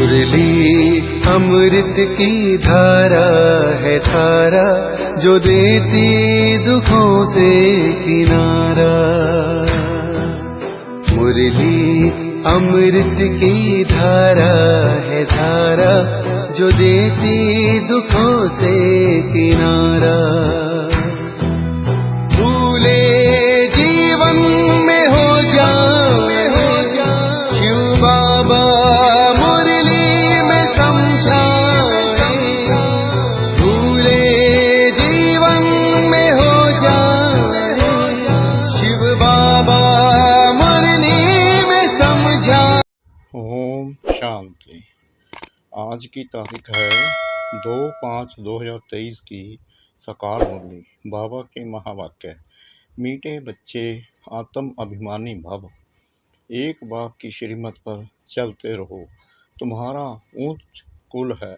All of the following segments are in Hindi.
मुरली अमृत की धारा है धारा, जो देती दुखों से किनारा। मुरली अमृत की धारा है धारा, जो देती दुखों से किनारा। भूले जीवन में हो जाए शिव बाबा मुरली में समझाए। भूले जीवन में हो जाए शिव बाबा मुरली में समझाए। ओम शांति। आज की तारीख है 2/5/2023 की सकार मुरली। बाबा के महावाक्य। मीठे बच्चे आत्म अभिमानी भव, एक बाप की श्रीमत पर चलते रहो। तुम्हारा ऊंच कुल है,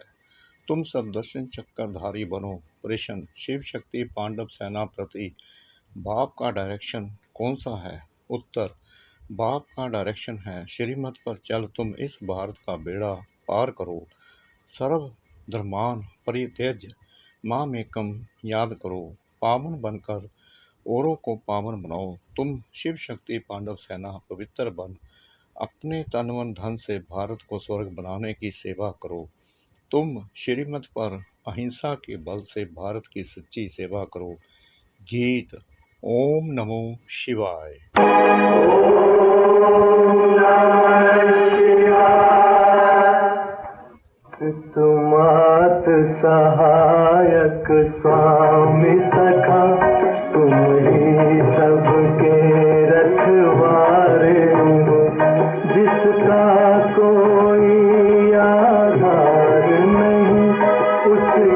तुम सब दर्शन चक्रधारी बनो। प्रश्न, शिव शक्ति पांडव सेना प्रति बाप का डायरेक्शन कौन सा है? उत्तर, बाप का डायरेक्शन है श्रीमत पर चल तुम इस भारत का बेड़ा पार करो। सर्व धर्मान परित्यज्य मामेकम याद करो। पावन बनकर औरों को पावन बनाओ। तुम शिव शक्ति पांडव सेना पवित्र बन अपने तन मन धन से भारत को स्वर्ग बनाने की सेवा करो। तुम श्रीमत पर अहिंसा के बल से भारत की सच्ची सेवा करो। गीत। ओम नमो शिवाय। तुमात सहायक स्वामी सखा, तुम ही सबके रखवारे हो। जिसका कोई आधार नहीं, उसके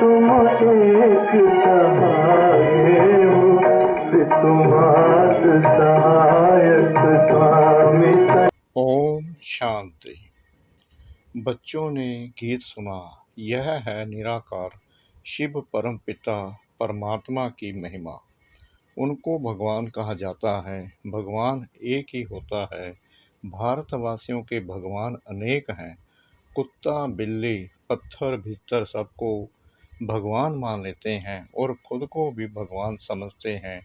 तुम एक सहाय हो। तुमात सहायक स्वामी सखा। ओम शांति। बच्चों ने गीत सुना। यह है निराकार शिव परम पिता परमात्मा की महिमा। उनको भगवान कहा जाता है। भगवान एक ही होता है। भारतवासियों के भगवान अनेक हैं। कुत्ता, बिल्ली, पत्थर भीतर सबको भगवान मान लेते हैं और खुद को भी भगवान समझते हैं।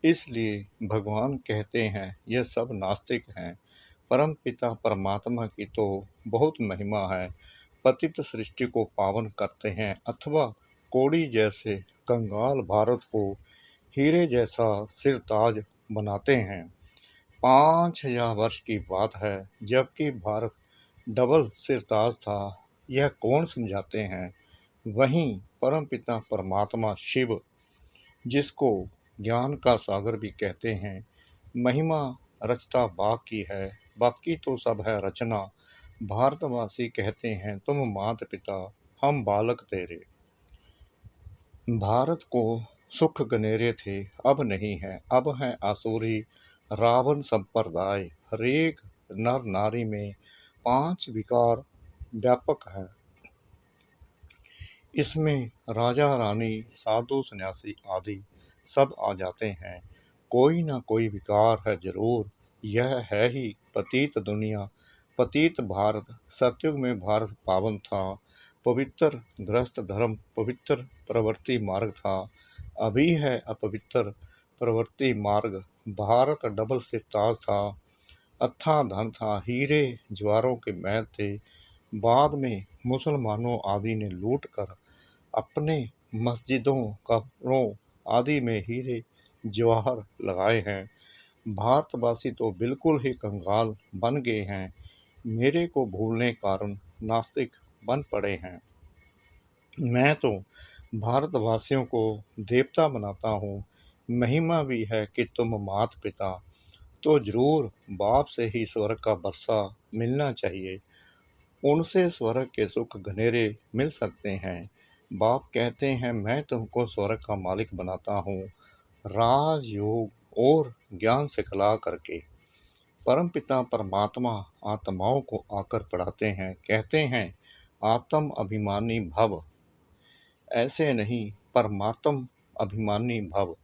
इसलिए भगवान कहते हैं यह सब नास्तिक हैं। परम पिता परमात्मा की तो बहुत महिमा है। पतित सृष्टि को पावन करते हैं अथवा कोड़ी जैसे कंगाल भारत को हीरे जैसा सिरताज बनाते हैं। 5000 वर्ष की बात है जबकि भारत डबल सिरताज था। यह कौन समझाते हैं? वहीं परम पिता परमात्मा शिव, जिसको ज्ञान का सागर भी कहते हैं, महिमा रचता बाकी है, बाकी तो सब है रचना। भारतवासी कहते हैं तुम माता पिता, हम बालक तेरे। भारत को सुख गनेरे थे, अब नहीं है। अब है आसुरी रावण संप्रदाय। हरेक नर नारी में 5 विकार व्यापक है। इसमें राजा रानी साधु सन्यासी आदि सब आ जाते हैं। कोई ना कोई विकार है जरूर। यह है ही पतित दुनिया, पतित भारत। सतयुग में भारत पावन था, पवित्र गृहस्थ धर्म, पवित्र प्रवृत्ति मार्ग था। अभी है अपवित्र प्रवृत्ति मार्ग। भारत डबल से ताज था, अथाह धन था, हीरे ज्वारों के महल थे। बाद में मुसलमानों आदि ने लूट कर अपने मस्जिदों, कब्रों आदि में हीरे जवाहर लगाए हैं। भारतवासी तो बिल्कुल ही कंगाल बन गए हैं। मेरे को भूलने कारण नास्तिक बन पड़े हैं। मैं तो भारतवासियों को देवता बनाता हूँ। महिमा भी है कि तुम माता पिता, तो जरूर बाप से ही स्वर्ग का बरसा मिलना चाहिए। उनसे स्वर्ग के सुख घनेरे मिल सकते हैं। बाप कहते हैं मैं तुमको स्वर्ग का मालिक बनाता हूँ, राजयोग और ज्ञान सिखला करके। परमपिता परमात्मा आत्माओं को आकर पढ़ाते हैं, कहते हैं आत्म अभिमानी भव। ऐसे नहीं, परमात्म अभिमानी भव।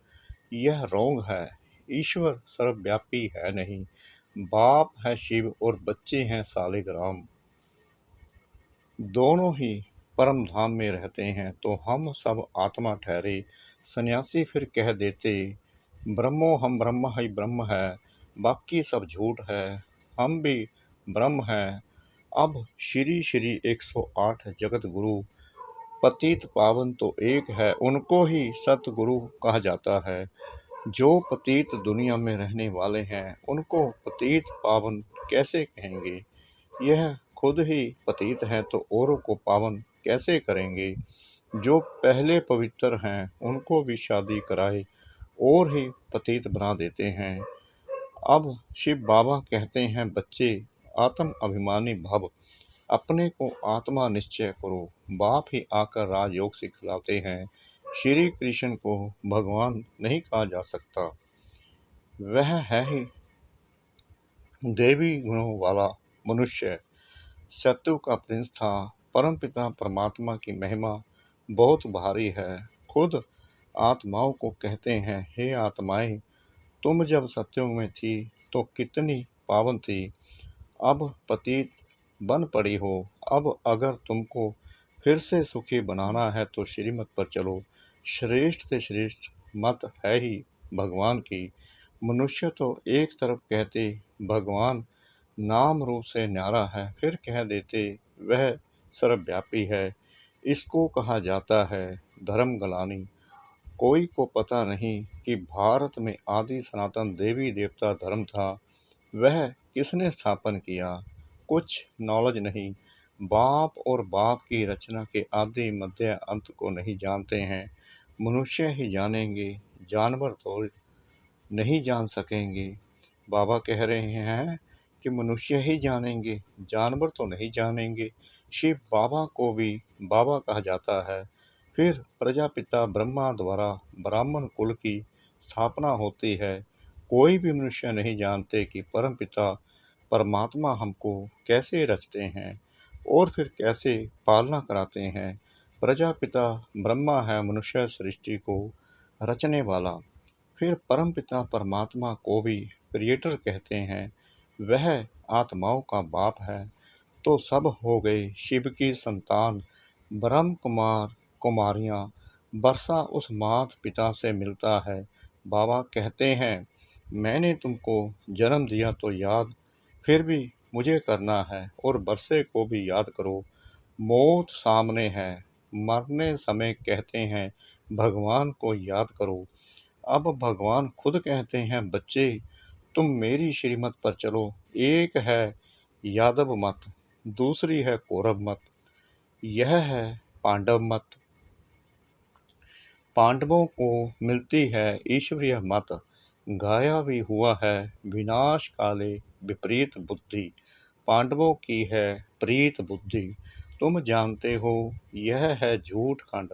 यह रोंग है। ईश्वर सर्वव्यापी है नहीं। बाप है शिव और बच्चे हैं सालिग्राम। दोनों ही परम धाम में रहते हैं, तो हम सब आत्मा ठहरे। सन्यासी फिर कह देते, ब्रह्मो हम ब्रह्म ही ब्रह्म है, बाकी सब झूठ है, हम भी ब्रह्म हैं। अब श्री श्री 108 जगत गुरु पतित पावन तो एक है, उनको ही सतगुरु कहा जाता है। जो पतित दुनिया में रहने वाले हैं, उनको पतित पावन कैसे कहेंगे? यह खुद ही पतित हैं तो औरों को पावन कैसे करेंगे? जो पहले पवित्र हैं, उनको भी शादी कराए और ही पतित बना देते हैं। अब शिव बाबा कहते हैं, बच्चे आत्म अभिमानी भव, अपने को आत्मा निश्चय करो। बाप ही आकर राजयोग सिखलाते हैं। श्री कृष्ण को भगवान नहीं कहा जा सकता, वह है ही देवी गुणों वाला मनुष्य। सत्यु का प्रिंस था। परमपिता परमात्मा की महिमा बहुत भारी है। खुद आत्माओं को कहते हैं, हे आत्माएं, तुम जब सत्युग में थी तो कितनी पावन थी, अब पतित बन पड़ी हो। अब अगर तुमको फिर से सुखी बनाना है तो श्रीमत पर चलो। श्रेष्ठ से श्रेष्ठ मत है ही भगवान की। मनुष्य तो एक तरफ कहते भगवान नाम रूप से न्यारा है, फिर कह देते वह सर्वव्यापी है। इसको कहा जाता है धर्म गलानी। कोई को पता नहीं कि भारत में आदि सनातन देवी देवता धर्म था, वह किसने स्थापन किया? कुछ नॉलेज नहीं। बाप और बाप की रचना के आदि मध्य अंत को नहीं जानते हैं। मनुष्य ही जानेंगे, जानवर तो नहीं जान सकेंगे। बाबा कह रहे हैं कि मनुष्य ही जानेंगे, जानवर तो नहीं जानेंगे। शिव बाबा को भी बाबा कहा जाता है। फिर प्रजापिता ब्रह्मा द्वारा ब्राह्मण कुल की स्थापना होती है। कोई भी मनुष्य नहीं जानते कि परमपिता परमात्मा हमको कैसे रचते हैं और फिर कैसे पालना कराते हैं। प्रजापिता ब्रह्मा है मनुष्य सृष्टि को रचने वाला। फिर परमपिता परमात्मा को भी क्रिएटर कहते हैं, वह आत्माओं का बाप है। तो सब हो गए शिव की संतान। ब्रह्म कुमार कुमारियाँ, वर्षा उस मात पिता से मिलता है। बाबा कहते हैं, मैंने तुमको जन्म दिया तो याद फिर भी मुझे करना है, और वर्षे को भी याद करो। मौत सामने है, मरने समय कहते हैं भगवान को याद करो। अब भगवान खुद कहते हैं, बच्चे तुम मेरी श्रीमत पर चलो। एक है यादव मत, दूसरी है कौरव मत, यह है पांडव मत। पांडवों को मिलती है ईश्वरीय मत। गाया भी हुआ है विनाश काले विपरीत बुद्धि, पांडवों की है प्रीत बुद्धि। तुम जानते हो यह है झूठ खंड,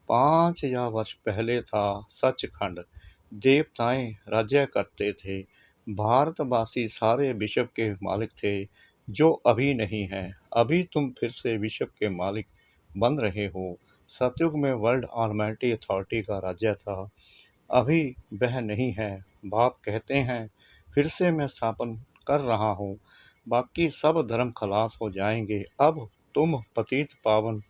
5000 वर्ष पहले था सच खंड। देवताएं राज्य करते थे, भारतवासी सारे विश्व के मालिक थे, जो अभी नहीं है। अभी तुम फिर से विश्व के मालिक बन रहे हो। सतयुग में वर्ल्ड ऑलमाइटी अथॉरिटी का राज्य था, अभी वह नहीं है। बाप कहते हैं, फिर से मैं स्थापन कर रहा हूँ, बाकी सब धर्म खलास हो जाएंगे। अब तुम पतित पावन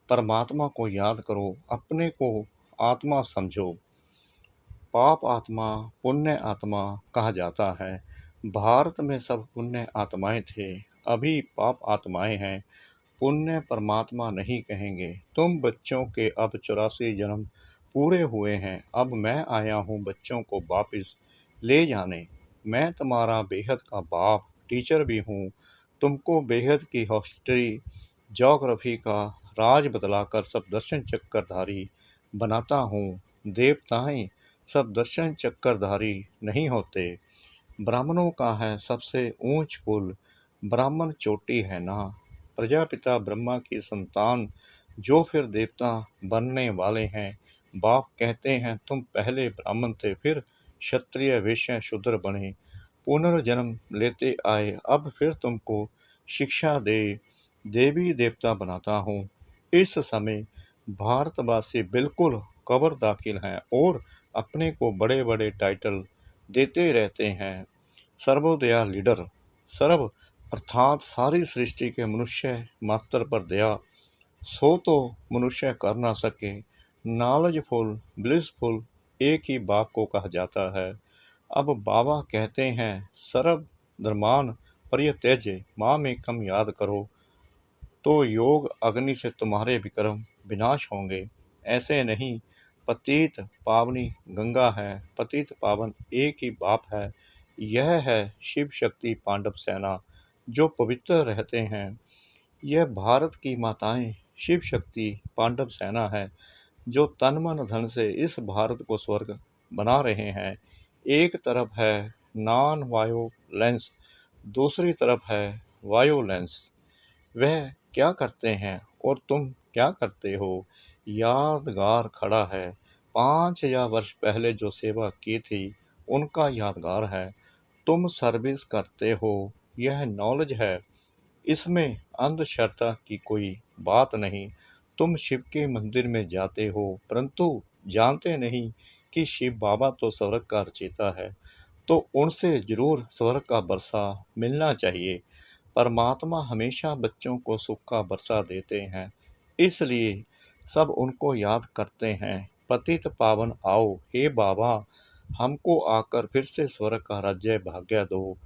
परमात्मा को याद करो, अपने को आत्मा समझो। पाप आत्मा पुण्य आत्मा कहा जाता है। भारत में सब पुण्य आत्माएं थे, अभी पाप आत्माएं हैं। पुण्य परमात्मा नहीं कहेंगे। तुम बच्चों के अब 84 जन्म पूरे हुए हैं। अब मैं आया हूँ बच्चों को वापस ले जाने। मैं तुम्हारा बेहद का बाप टीचर भी हूँ। तुमको बेहद की हिस्ट्री ज्योग्राफी का राज बतलाकर सब दर्शन चक्रधारी बनाता हूँ। देवताएं सब दर्शन चक्रधारी नहीं होते। ब्राह्मणों का है सबसे ऊंच कुल, ब्राह्मण चोटी है ना। प्रजापिता ब्रह्मा की संतान जो फिर देवता बनने वाले हैं। बाप कहते हैं, तुम पहले ब्राह्मण थे, फिर क्षत्रिय वैश्य शूद्र बने, पुनर्जन्म लेते आए। अब फिर तुमको शिक्षा दे देवी देवता बनाता हूँ। इस समय भारतवासी बिल्कुल कब्र दाखिल हैं और अपने को बड़े बड़े टाइटल देते रहते हैं। सर्वोदया लीडर, सर्व अर्थात सारी सृष्टि के मनुष्य मात्र पर दया सो तो मनुष्य कर ना सके। नॉलेजफुल ब्लिसफुल एक ही बाप को कहा जाता है। अब बाबा कहते हैं सर्व धर्मान परित्यज्य मामेकम याद करो, तो योग अग्नि से तुम्हारे विक्रम विनाश होंगे। ऐसे नहीं, पतित पावनी गंगा है, पतित पावन एक ही बाप है। यह है शिव शक्ति पांडव सेना जो पवित्र रहते हैं। यह भारत की माताएं शिव शक्ति पांडव सेना है जो तन मन धन से इस भारत को स्वर्ग बना रहे हैं। एक तरफ है नॉन वायोलेंस, दूसरी तरफ है वायोलेंस। वह क्या करते हैं और तुम क्या करते हो? यादगार खड़ा है। 5000 वर्ष पहले जो सेवा की थी उनका यादगार है। तुम सर्विस करते हो, यह नॉलेज है। इसमें अंधश्रद्धा की कोई बात नहीं। तुम शिव के मंदिर में जाते हो परंतु जानते नहीं कि शिव बाबा तो स्वर्ग का रचयिता है, तो उनसे जरूर स्वर्ग का बरसा मिलना चाहिए। परमात्मा हमेशा बच्चों को सुख का बरसा देते हैं, इसलिए सब उनको याद करते हैं। पतित पावन आओ, हे बाबा हमको आकर फिर से स्वर्ग का राज्य भाग्य दो,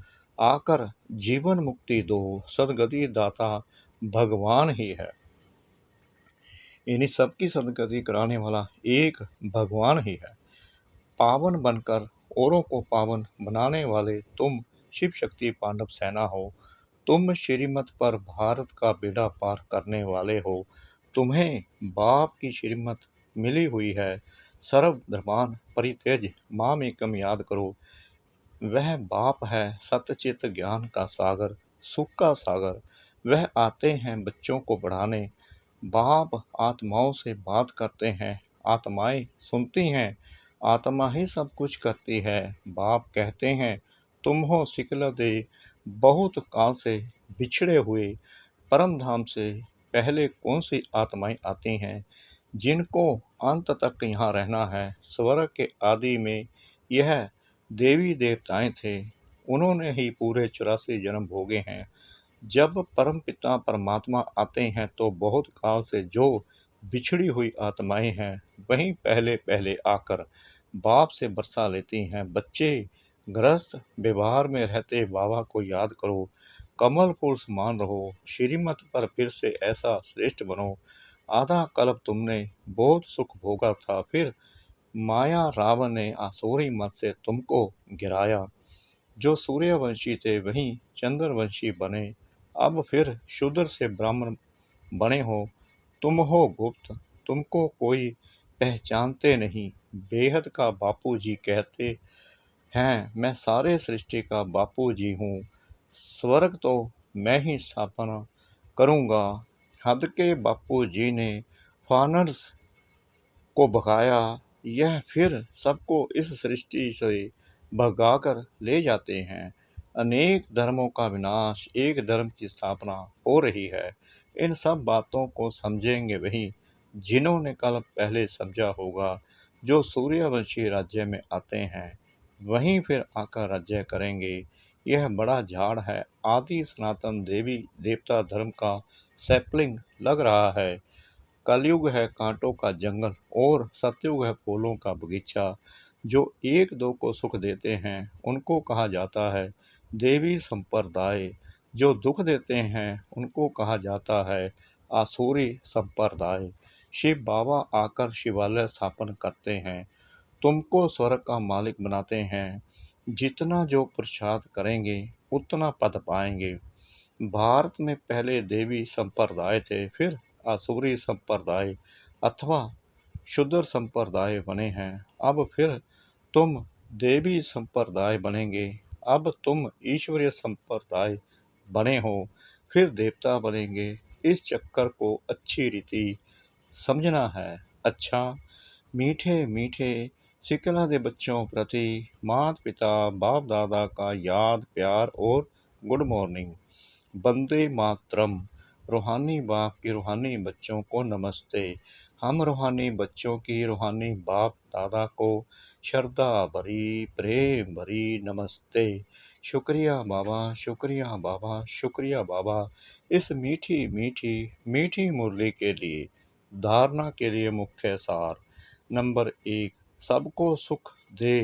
आकर जीवन मुक्ति दो। सदगति दाता भगवान ही है। इन्हीं सबकी सदगति कराने वाला एक भगवान ही है। पावन बनकर औरों को पावन बनाने वाले तुम शिव शक्ति पांडव सेना हो। तुम श्रीमत पर भारत का बेड़ा पार करने वाले हो। तुम्हें बाप की श्रीमत मिली हुई है। सर्व धर्मान परित्यज मामेकम याद करो। वह बाप है सत्यचित ज्ञान का सागर, सुख का सागर। वह आते हैं बच्चों को बढ़ाने। बाप आत्माओं से बात करते हैं, आत्माएं सुनती हैं। आत्मा ही सब कुछ करती है। बाप कहते हैं तुम हो सिकला दे बहुत काल से बिछड़े हुए। परम धाम से पहले कौन सी आत्माएं आती हैं जिनको अंत तक यहाँ रहना है। स्वर्ग के आदि में यह देवी देवताएं थे, उन्होंने ही पूरे 84 जन्म भोगे हैं। जब परम पिता परमात्मा आते हैं तो बहुत काल से जो बिछड़ी हुई आत्माएं हैं वहीं पहले पहले आकर बाप से बरसा लेती हैं। बच्चे गृहस्थ व्यवहार में रहते बाबा को याद करो। कमल फूल समान रहो। श्रीमत पर फिर से ऐसा श्रेष्ठ बनो। आधा कल्प तुमने बहुत सुख भोगा था, फिर माया रावण ने आसुरी मत से तुमको गिराया। जो सूर्यवंशी थे वहीं चंद्रवंशी बने। अब फिर शूद्र से ब्राह्मण बने हो। तुम हो गुप्त, तुमको कोई पहचानते नहीं। बेहद का बापू जी कहते हैं मैं सारे सृष्टि का बापू जी हूँ। स्वर्ग तो मैं ही स्थापना करूँगा। हद के बापू जी ने फानर्स को भगाया, यह फिर सबको इस सृष्टि से भगाकर ले जाते हैं। अनेक धर्मों का विनाश, एक धर्म की स्थापना हो रही है। इन सब बातों को समझेंगे वही जिन्होंने कल पहले समझा होगा। जो सूर्यवंशी राज्य में आते हैं वहीं फिर आकर राज्य करेंगे। यह बड़ा झाड़ है, आदि सनातन देवी देवता धर्म का सैपलिंग लग रहा है। कलयुग है कांटों का जंगल और सतयुग है फूलों का बगीचा। जो एक दो को सुख देते हैं उनको कहा जाता है देवी संप्रदाय। जो दुख देते हैं उनको कहा जाता है आसुरी संप्रदाय। शिव बाबा आकर शिवालय स्थापन करते हैं, तुमको स्वर्ग का मालिक बनाते हैं। जितना जो प्रसाद करेंगे उतना पद पाएंगे। भारत में पहले देवी संप्रदाय थे, फिर आसुरी संप्रदाय अथवा शूद्र संप्रदाय बने हैं। अब फिर तुम देवी संप्रदाय बनेंगे। अब तुम ईश्वरीय संप्रदाय बने हो, फिर देवता बनेंगे। इस चक्कर को अच्छी रीति समझना है। अच्छा, मीठे मीठे सिकला दे बच्चों प्रति माता पिता बाप दादा का याद प्यार और गुड मॉर्निंग। वंदे मातरम। रूहानी बाप की रूहानी बच्चों को नमस्ते। हम रूहानी बच्चों की रूहानी बाप दादा को श्रद्धा भरी प्रेम भरी नमस्ते। शुक्रिया बाबा, शुक्रिया बाबा, शुक्रिया बाबा। इस मीठी मीठी मीठी मुरली के लिए धारणा के लिए मुख्य सार। नंबर 1, सबको सुख दे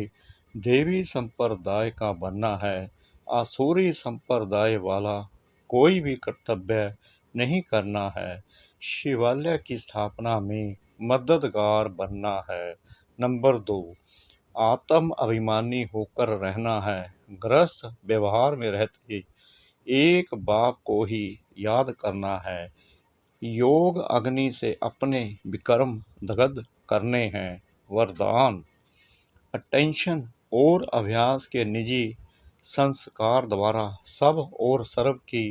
देवी संप्रदाय का बनना है। आसुरी संप्रदाय वाला कोई भी कर्तव्य नहीं करना है। शिवालय की स्थापना में मददगार बनना है। नंबर 2, आत्म अभिमानी होकर रहना है। गृहस्थ व्यवहार में रहते एक बाप को ही याद करना है। योग अग्नि से अपने विक्रम दग्ध करने हैं। वरदान, अटेंशन और अभ्यास के निजी संस्कार द्वारा सब और सर्व की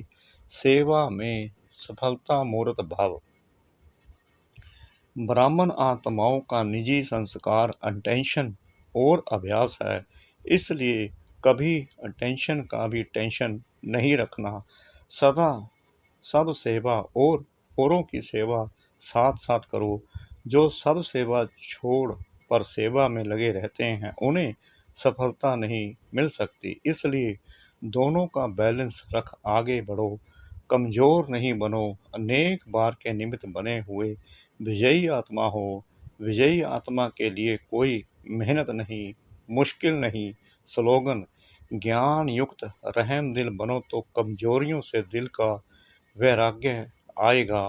सेवा में सफलता मूर्त भव। ब्राह्मण आत्माओं का निजी संस्कार अटेंशन और अभ्यास है, इसलिए कभी अटेंशन का भी टेंशन नहीं रखना। सदा सब सेवा और औरों की सेवा साथ साथ करो। जो सब सेवा छोड़ पर सेवा में लगे रहते हैं उन्हें सफलता नहीं मिल सकती। इसलिए दोनों का बैलेंस रख आगे बढ़ो। कमज़ोर नहीं बनो। अनेक बार के निमित्त बने हुए विजयी आत्मा हो। विजयी आत्मा के लिए कोई मेहनत नहीं, मुश्किल नहीं। स्लोगन, ज्ञान युक्त रहम दिल बनो तो कमजोरियों से दिल का वैराग्य आएगा।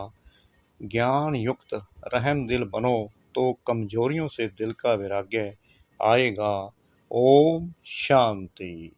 ज्ञान युक्त रहम दिल बनो तो कमजोरियों से दिल का वैराग्य आएगा। ओम शांति।